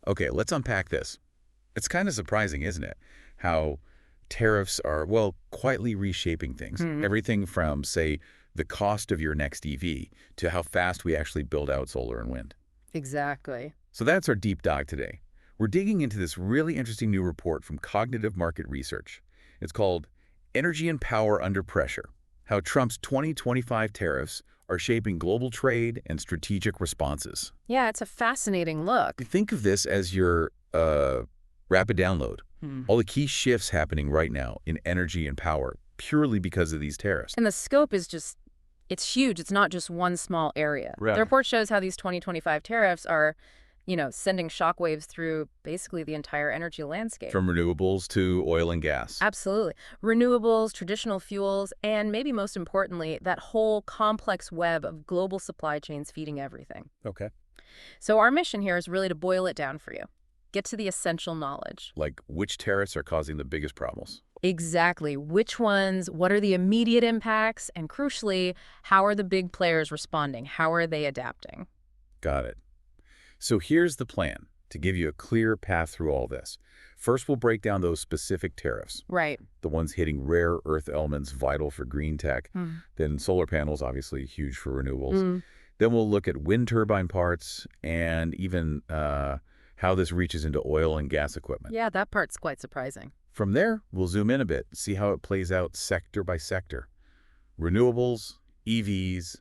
Okay, let's unpack this. It's kind of surprising, isn't it? How tariffs are, well, quietly reshaping things. Hmm. Everything from, say, the cost of your next EV to how fast we actually build out solar and wind. Exactly. So that's our deep dive today. We're digging into this really interesting new report from Cognitive Market Research. It's called Energy and Power Under Pressure: How Trump's 2025 Tariffs Are Shaping Global Trade and Strategic Responses. Yeah, it's a fascinating look. Think of this as your rapid download. Hmm. All the key shifts happening right now in energy and power purely because of these tariffs. And the scope is it's huge. It's not just one small area. Right. The report shows how these 2025 tariffs are, sending shockwaves through basically the entire energy landscape. From renewables to oil and gas. Absolutely. Renewables, traditional fuels, and maybe most importantly, that whole complex web of global supply chains feeding everything. Okay. So our mission here is really to boil it down for you. Get to the essential knowledge. Like which tariffs are causing the biggest problems? Exactly. Which ones? What are the immediate impacts? And crucially, how are the big players responding? How are they adapting? Got it. So here's the plan to give you a clear path through all this. First, we'll break down those specific tariffs, Right. the ones hitting rare earth elements vital for green tech. Then solar panels, obviously huge for renewables. Then we'll look at wind turbine parts and even how this reaches into oil and gas equipment. Yeah, that part's quite surprising. From there, we'll zoom in a bit, see how it plays out sector by sector. Renewables, EVs,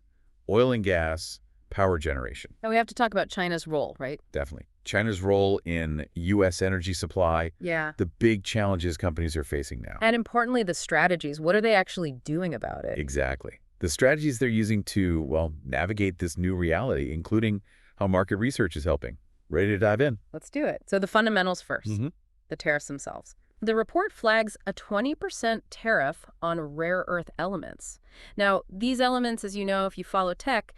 oil and gas, power generation. Now we have to talk about China's role, right? Definitely. China's role in U.S. energy supply, Yeah. the big challenges companies are facing now. And importantly, the strategies. What are they actually doing about it? Exactly. The strategies they're using to, well, navigate this new reality, including how market research is helping. Ready to dive in? Let's do it. So the fundamentals first, Mhm. the tariffs themselves. The report flags a 20% tariff on rare earth elements. Now, these elements, as you know, if you follow tech,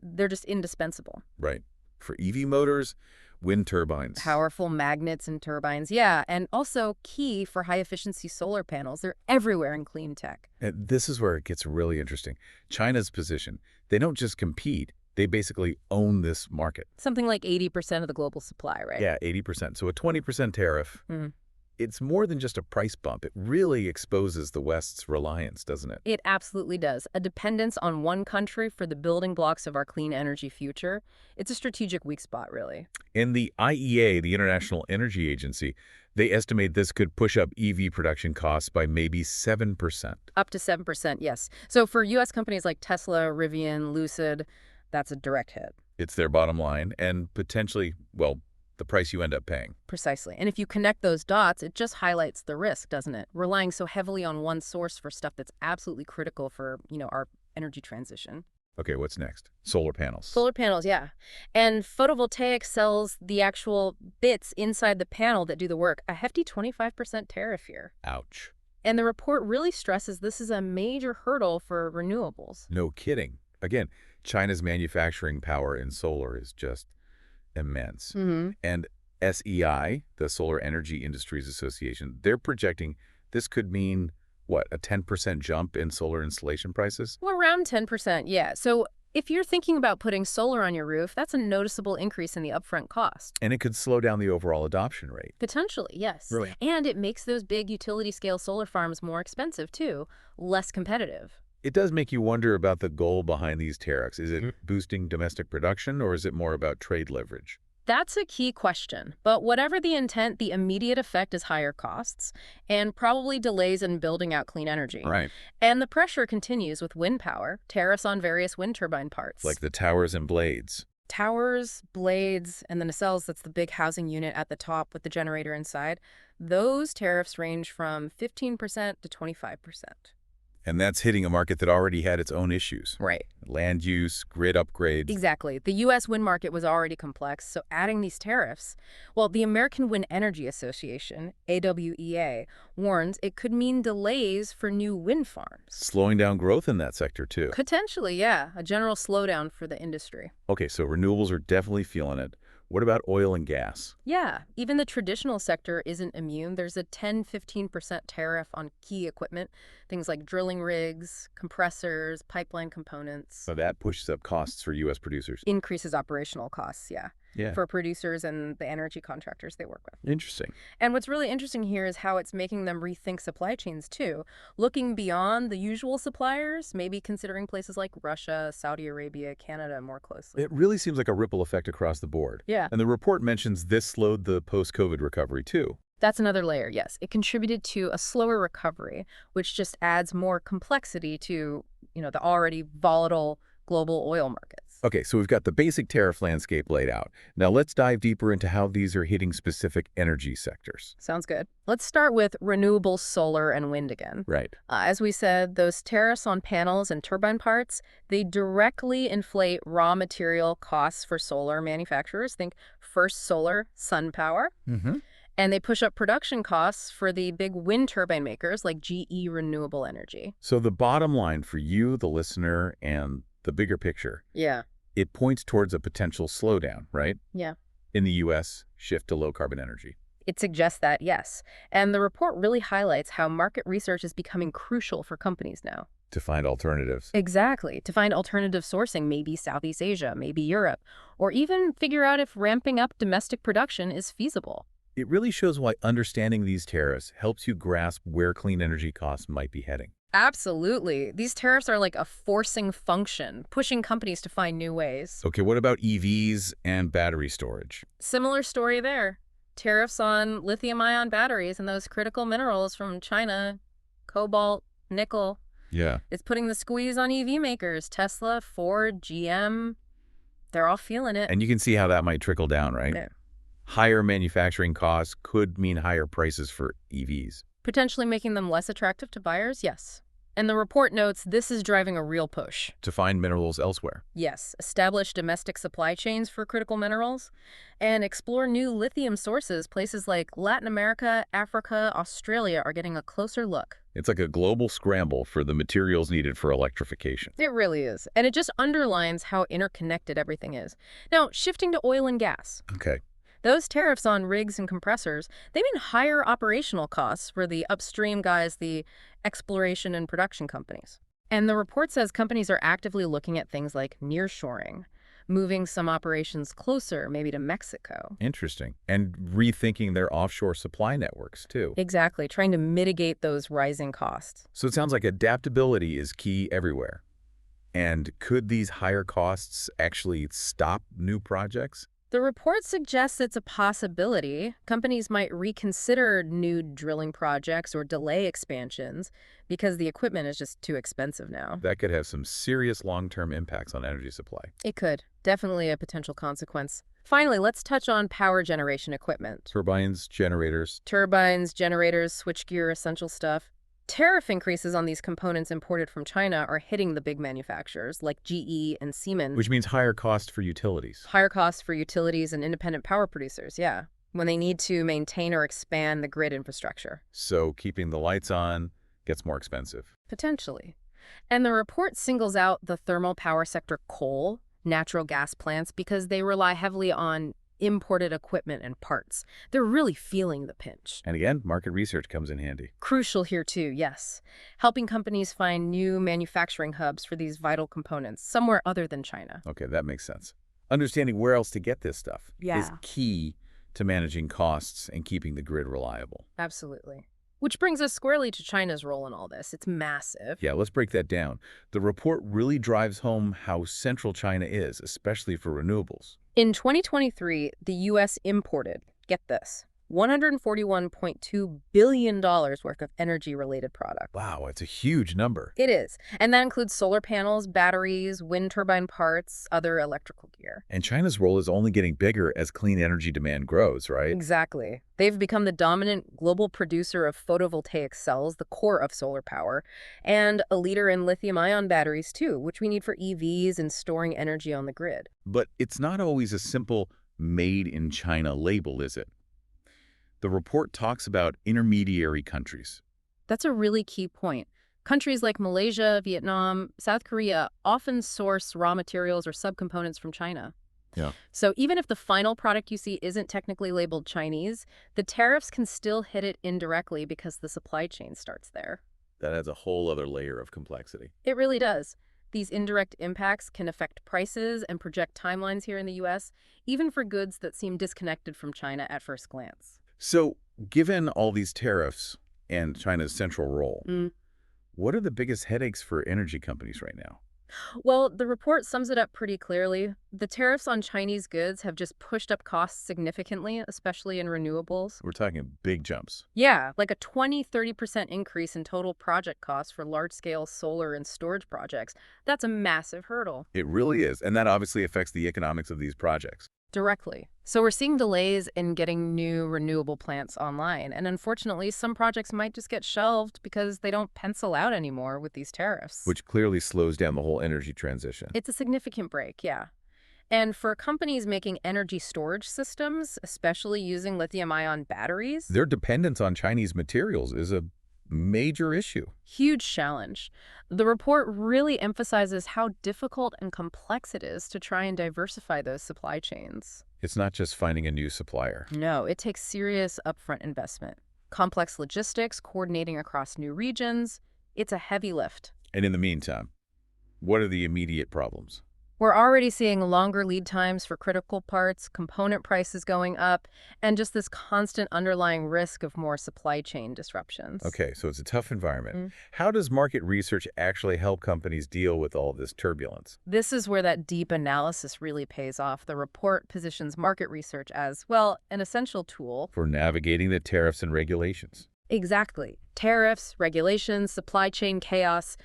they're just indispensable. Right. For EV motors, wind turbines. Powerful magnets and turbines, yeah, and also key for high-efficiency solar panels. They're everywhere in clean tech. And this is where it gets really interesting. China's position, they don't just compete, they basically own this market. Something like 80% of the global supply, right? Yeah, 80%. So a 20% tariff, Mm. it's more than just a price bump. It really exposes the West's reliance, doesn't it? It absolutely does. A dependence on one country for the building blocks of our clean energy future. It's a strategic weak spot, really. In the IEA, the International Energy Agency, they estimate this could push up EV production costs by maybe 7%. Up to 7%, yes. So for U.S. companies like Tesla, Rivian, Lucid, that's a direct hit. It's their bottom line and potentially, well, the price you end up paying. Precisely. And if you connect those dots, it just highlights the risk, doesn't it? Relying so heavily on one source for stuff that's absolutely critical for, our energy transition. Okay, what's next? Solar panels. Solar panels, yeah. And photovoltaic sells the actual bits inside the panel that do the work. A hefty 25% tariff here. Ouch. And the report really stresses this is a major hurdle for renewables. No kidding. Again, China's manufacturing power in solar is just immense. And SEI, the Solar Energy Industries Association, they're projecting this could mean, what, a 10% jump in solar installation prices? Well, around 10%, yeah. So if you're thinking about putting solar on your roof, that's a noticeable increase in the upfront cost. And it could slow down the overall adoption rate. Potentially, yes. Really? And it makes those big utility-scale solar farms more expensive, too, less competitive. It does make you wonder about the goal behind these tariffs. Is it boosting domestic production, or is it more about trade leverage? That's a key question. But whatever the intent, the immediate effect is higher costs and probably delays in building out clean energy. Right. And the pressure continues with wind power, tariffs on various wind turbine parts. Like the towers and blades. Towers, blades, and the nacelles, that's the big housing unit at the top with the generator inside. Those tariffs range from 15% to 25%. And that's hitting a market that already had its own issues. Right. Land use, grid upgrades. Exactly. The U.S. wind market was already complex, so adding these tariffs, well, the American Wind Energy Association, AWEA, warns it could mean delays for new wind farms. Slowing down growth in that sector, too. Potentially, yeah, a general slowdown for the industry. Okay, so renewables are definitely feeling it. What about oil and gas? Yeah, even the traditional sector isn't immune. There's a 10–15% tariff on key equipment, things like drilling rigs, compressors, pipeline components. So that pushes up costs for U.S. producers. Increases operational costs, yeah. Yeah. for producers and the energy contractors they work with. Interesting. And what's really interesting here is how it's making them rethink supply chains too, looking beyond the usual suppliers, maybe considering places like Russia, Saudi Arabia, Canada more closely. It really seems like a ripple effect across the board. Yeah. And the report mentions this slowed the post-COVID recovery, too. That's another layer, yes. It contributed to a slower recovery, which just adds more complexity to, the already volatile global oil markets. Okay, so we've got the basic tariff landscape laid out. Now let's dive deeper into how these are hitting specific energy sectors. Sounds good. Let's start with renewable solar and wind again. Right. As we said, those tariffs on panels and turbine parts, they directly inflate raw material costs for solar manufacturers. Think First Solar, SunPower. Mm-hmm. And they push up production costs for the big wind turbine makers like GE Renewable Energy. So the bottom line for you, the listener, and the bigger picture, Yeah. it points towards a potential slowdown, right? Yeah. In the U.S., shift to low-carbon energy. It suggests that, yes. And the report really highlights how market research is becoming crucial for companies now. To find alternatives. Exactly. To find alternative sourcing, maybe Southeast Asia, maybe Europe, or even figure out if ramping up domestic production is feasible. It really shows why understanding these tariffs helps you grasp where clean energy costs might be heading. Absolutely. These tariffs are like a forcing function, pushing companies to find new ways. Okay, what about EVs and battery storage? Similar story there. Tariffs on lithium-ion batteries and those critical minerals from China, cobalt, nickel. Yeah. It's putting the squeeze on EV makers. Tesla, Ford, GM, they're all feeling it. And you can see how that might trickle down, right? Yeah. Higher manufacturing costs could mean higher prices for EVs. Potentially making them less attractive to buyers, yes. And the report notes this is driving a real push. To find minerals elsewhere. Yes, establish domestic supply chains for critical minerals and explore new lithium sources. Places like Latin America, Africa, Australia are getting a closer look. It's like a global scramble for the materials needed for electrification. It really is. And it just underlines how interconnected everything is. Now, shifting to oil and gas. Okay. Those tariffs on rigs and compressors, they mean higher operational costs for the upstream guys, the exploration and production companies. And the report says companies are actively looking at things like nearshoring, moving some operations closer, maybe to Mexico. Interesting. And rethinking their offshore supply networks, too. Exactly, trying to mitigate those rising costs. So it sounds like adaptability is key everywhere. And could these higher costs actually stop new projects? The report suggests it's a possibility. Companies might reconsider new drilling projects or delay expansions because the equipment is just too expensive now. That could have some serious long-term impacts on energy supply. It could. Definitely a potential consequence. Finally, let's touch on power generation equipment. Turbines, generators. Turbines, generators, switchgear, essential stuff. Tariff increases on these components imported from China are hitting the big manufacturers like GE and Siemens. Which means higher cost for utilities. Higher costs for utilities and independent power producers, yeah, when they need to maintain or expand the grid infrastructure. So keeping the lights on gets more expensive. Potentially. And the report singles out the thermal power sector coal, natural gas plants, because they rely heavily on imported equipment and parts. They're really feeling the pinch. And again, market research comes in handy. Crucial here too, yes. Helping companies find new manufacturing hubs for these vital components, somewhere other than China. Okay, that makes sense. Understanding where else to get this stuff is key to managing costs and keeping the grid reliable. Absolutely. Which brings us squarely to China's role in all this. It's massive. Yeah, let's break that down. The report really drives home how central China is, especially for renewables. In 2023, the U.S. imported, get this, $141.2 billion worth of energy-related products. Wow, it's a huge number. It is. And that includes solar panels, batteries, wind turbine parts, other electrical gear. And China's role is only getting bigger as clean energy demand grows, right? Exactly. They've become the dominant global producer of photovoltaic cells, the core of solar power, and a leader in lithium-ion batteries too, which we need for EVs and storing energy on the grid. But it's not always a simple made in China label, is it? The report talks about intermediary countries. That's a really key point. Countries like Malaysia, Vietnam, South Korea often source raw materials or subcomponents from China. Yeah. So even if the final product you see isn't technically labeled Chinese, the tariffs can still hit it indirectly because the supply chain starts there. That adds a whole other layer of complexity. It really does. These indirect impacts can affect prices and project timelines here in the U.S., even for goods that seem disconnected from China at first glance. So, given all these tariffs and China's central role, what are the biggest headaches for energy companies right now? Well, the report sums it up pretty clearly. The tariffs on Chinese goods have just pushed up costs significantly, especially in renewables. We're talking big jumps. Yeah, like a 20–30% increase in total project costs for large-scale solar and storage projects. That's a massive hurdle. It really is, and that obviously affects the economics of these projects. Directly. So we're seeing delays in getting new renewable plants online. And unfortunately, some projects might just get shelved because they don't pencil out anymore with these tariffs. Which clearly slows down the whole energy transition. It's a significant break, yeah. And for companies making energy storage systems, especially using lithium-ion batteries, Their dependence on Chinese materials is a major issue. huge challenge. The report really emphasizes how difficult and complex it is to try and diversify those supply chains. It's not just finding a new supplier. No, it takes serious upfront investment. Complex logistics, coordinating across new regions. It's a heavy lift. And in the meantime, what are the immediate problems? We're already seeing longer lead times for critical parts, component prices going up, and just this constant underlying risk of more supply chain disruptions. Okay, so it's a tough environment. How does market research actually help companies deal with all this turbulence? This is where that deep analysis really pays off. The report positions market research as, well, an essential tool. For navigating the tariffs and regulations. Exactly. Tariffs, regulations, supply chain chaos.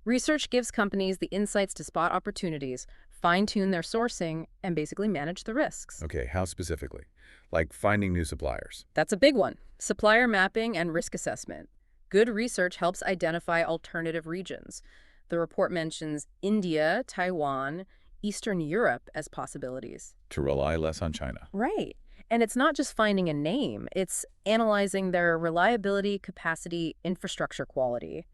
Research gives companies the insights to spot opportunities, fine-tune their sourcing, and basically manage the risks. Okay, how specifically? Like finding new suppliers. That's a big one. Supplier mapping and risk assessment. Good research helps identify alternative regions. The report mentions India, Taiwan, Eastern Europe as possibilities. To rely less on China. Right. And it's not just finding a name. It's analyzing their reliability, capacity, infrastructure quality,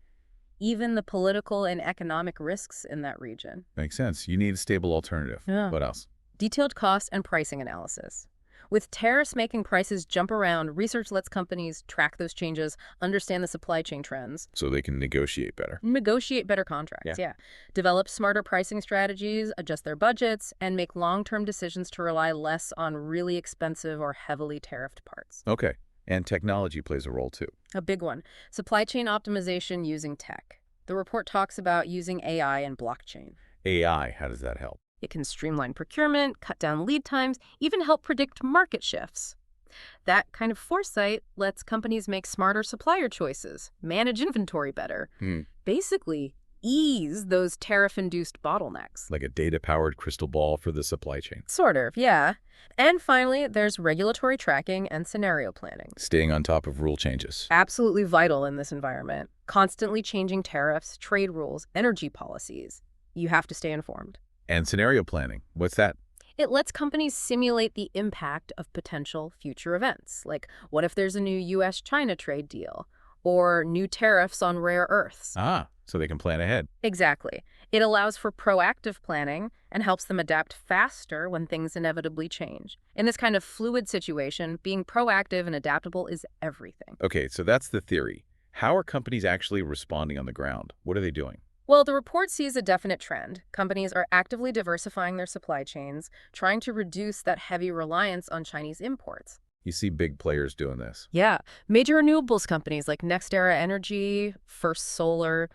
even the political and economic risks in that region. Makes sense. You need a stable alternative. Yeah. What else? Detailed cost and pricing analysis. With tariffs making prices jump around, research lets companies track those changes, understand the supply chain trends. So they can negotiate better. Negotiate better contracts, yeah. Develop smarter pricing strategies, adjust their budgets, and make long-term decisions to rely less on really expensive or heavily tariffed parts. Okay. And technology plays a role too. A big one. Supply chain optimization using tech. The report talks about using AI and blockchain. AI, how does that help? It can streamline procurement, cut down lead times, even help predict market shifts. That kind of foresight lets companies make smarter supplier choices, manage inventory better, basically ease those tariff-induced bottlenecks. Like a data-powered crystal ball for the supply chain. Sort of, yeah. And finally, there's regulatory tracking and scenario planning. Staying on top of rule changes. Absolutely vital in this environment. Constantly changing tariffs, trade rules, energy policies. You have to stay informed. And scenario planning. What's that? It lets companies simulate the impact of potential future events, like what if there's a new U.S.-China trade deal, or new tariffs on rare earths. Ah, so they can plan ahead. Exactly. It allows for proactive planning and helps them adapt faster when things inevitably change. In this kind of fluid situation, being proactive and adaptable is everything. Okay, so that's the theory. How are companies actually responding on the ground? What are they doing? Well, the report sees a definite trend. Companies are actively diversifying their supply chains, trying to reduce that heavy reliance on Chinese imports. You see big players doing this. Yeah. Major renewables companies like NextEra Energy, First Solar,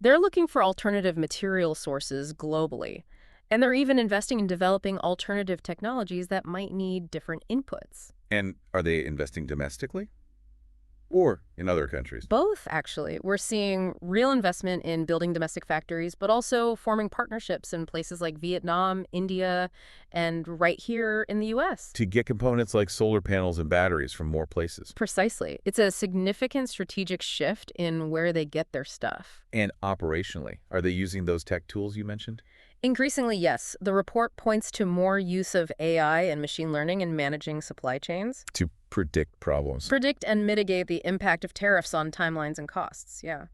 they're looking for alternative material sources globally. And they're even investing in developing alternative technologies that might need different inputs. And are they investing domestically? Or in other countries? Both, actually. We're seeing real investment in building domestic factories, but also forming partnerships in places like Vietnam, India, and right here in the U.S. To get components like solar panels and batteries from more places. Precisely. It's a significant strategic shift in where they get their stuff. And operationally, are they using those tech tools you mentioned? Increasingly, yes. The report points to more use of AI and machine learning in managing supply chains. To predict problems. Predict and mitigate the impact of tariffs on timelines and costs, yeah.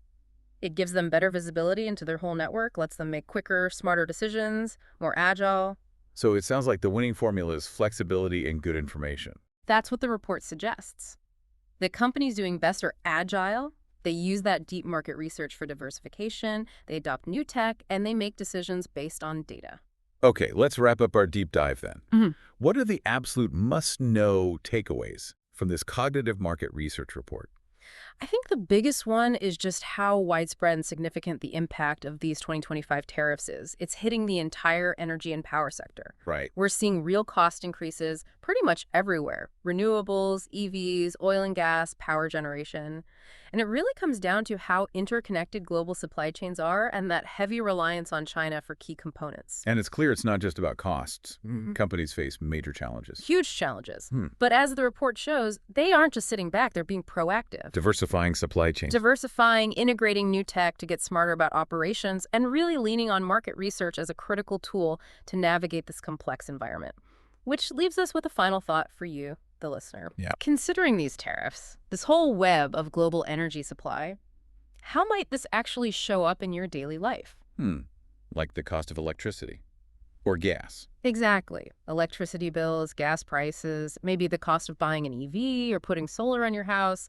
It gives them better visibility into their whole network, lets them make quicker, smarter decisions, more agile. So it sounds like the winning formula is flexibility and good information. That's what the report suggests. The companies doing best are agile, They use that deep market research for diversification, they adopt new tech, and they make decisions based on data. Okay, let's wrap up our deep dive then. Mhm. What are the absolute must-know takeaways from this cognitive market research report? I think the biggest one is just how widespread and significant the impact of these 2025 tariffs is. It's hitting the entire energy and power sector. Right. We're seeing real cost increases pretty much everywhere. Renewables, EVs, oil and gas, power generation. And it really comes down to how interconnected global supply chains are and that heavy reliance on China for key components. And it's clear it's not just about costs. Companies face major challenges. Huge challenges. Hmm. But as the report shows, they aren't just sitting back, they're being proactive. Diversifying supply chains. Diversifying, integrating new tech to get smarter about operations, and really leaning on market research as a critical tool to navigate this complex environment. Which leaves us with a final thought for you, the listener. Yeah. Considering these tariffs, this whole web of global energy supply, how might this actually show up in your daily life? Like the cost of electricity or gas. Exactly. Electricity bills, gas prices, maybe the cost of buying an EV or putting solar on your house.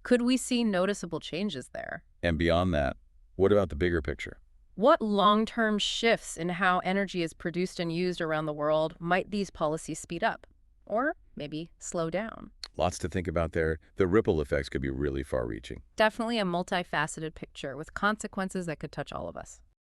Could we see noticeable changes there? And beyond that, what about the bigger picture? What long-term shifts in how energy is produced and used around the world might these policies speed up? Or maybe slow down? Lots to think about there. The ripple effects could be really far-reaching. Definitely a multifaceted picture with consequences that could touch all of us.